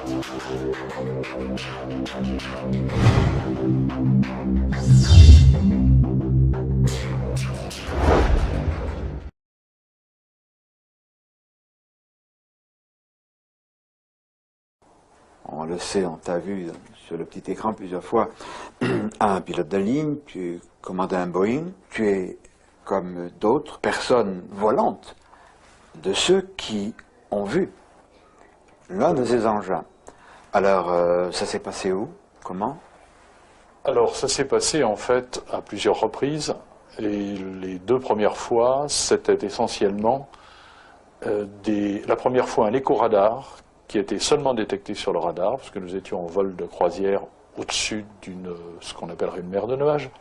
On le sait, on t'a vu sur le petit écran plusieurs fois, un pilote de ligne, tu commandes un Boeing, tu es comme d'autres personnes volantes de ceux qui ont vu l'un de ces engins. Alors, ça s'est passé où? Comment? Alors, ça s'est passé en fait à plusieurs reprises, et les deux premières fois, c'était essentiellement la première fois un éco-radar qui était seulement détecté sur le radar, parce que nous étions en vol de croisière au-dessus d'une, ce qu'on appellerait une mer de nuages,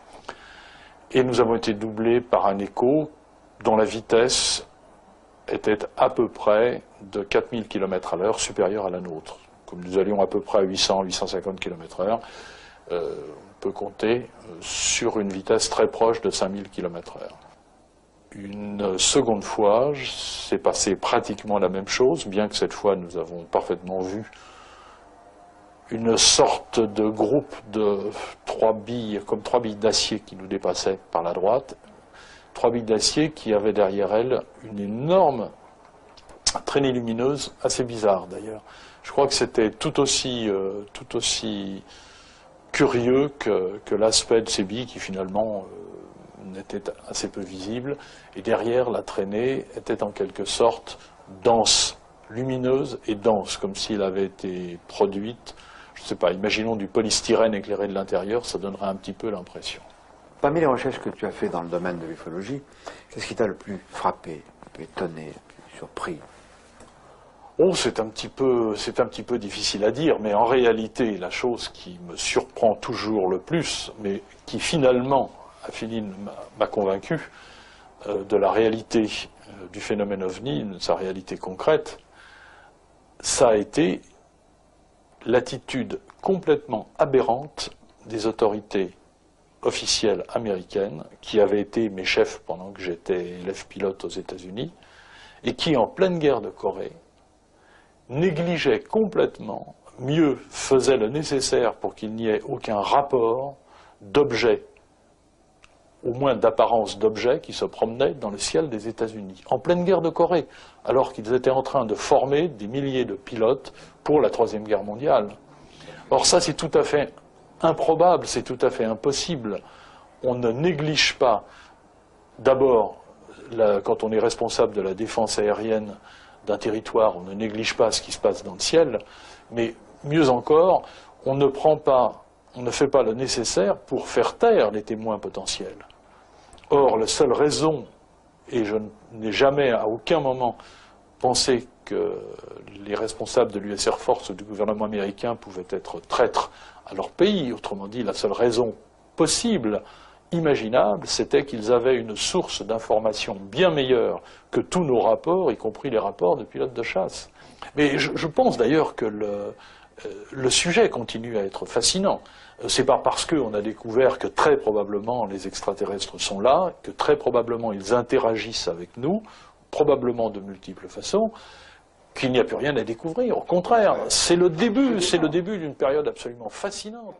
et nous avons été doublés par un écho dont la vitesse était à peu près de 4000 km à l'heure, supérieure à la nôtre. Comme nous allions à peu près à 800-850 km/h, on peut compter sur une vitesse très proche de 5000 km/h. Une seconde fois, c'est passé pratiquement la même chose, bien que cette fois nous avons parfaitement vu une sorte de groupe de trois billes, comme trois billes d'acier qui nous dépassaient par la droite, trois billes d'acier qui avaient derrière elles une énorme traînée lumineuse, assez bizarre d'ailleurs. Je crois que c'était tout aussi curieux que l'aspect de ces billes qui finalement n'était assez peu visible, et derrière la traînée était en quelque sorte dense, lumineuse et dense, comme si elle avait été produite, je ne sais pas, imaginons du polystyrène éclairé de l'intérieur, ça donnerait un petit peu l'impression. Parmi les recherches que tu as fait dans le domaine de l'ufologie, qu'est-ce qui t'a le plus frappé, le plus étonné, le plus surpris? Oh, c'est un petit peu difficile à dire, mais en réalité, la chose qui me surprend toujours le plus, mais qui finalement, Apheline m'a convaincu de la réalité du phénomène OVNI, de sa réalité concrète, ça a été l'attitude complètement aberrante des autorités officielles américaines, qui avaient été mes chefs pendant que j'étais élève pilote aux États-Unis, et qui, en pleine guerre de Corée, négligeaient complètement, mieux faisaient le nécessaire pour qu'il n'y ait aucun rapport d'objets, au moins d'apparence d'objets, qui se promenaient dans le ciel des États-Unis, en pleine guerre de Corée, alors qu'ils étaient en train de former des milliers de pilotes pour la Troisième Guerre mondiale. Or ça, c'est tout à fait improbable, c'est tout à fait impossible. On ne néglige pas, d'abord, quand on est responsable de la défense aérienne d'un territoire, on ne néglige pas ce qui se passe dans le ciel, mais mieux encore, on ne fait pas le nécessaire pour faire taire les témoins potentiels. Or, la seule raison, et je n'ai jamais à aucun moment pensé que les responsables de l'US Air Force ou du gouvernement américain pouvaient être traîtres à leur pays, autrement dit, la seule raison possible, imaginable, c'était qu'ils avaient une source d'information bien meilleure que tous nos rapports, y compris les rapports de pilotes de chasse. Mais je pense d'ailleurs que le sujet continue à être fascinant. C'est pas parce qu'on a découvert que très probablement les extraterrestres sont là, que très probablement ils interagissent avec nous, probablement de multiples façons, qu'il n'y a plus rien à découvrir. Au contraire, c'est le début d'une période absolument fascinante.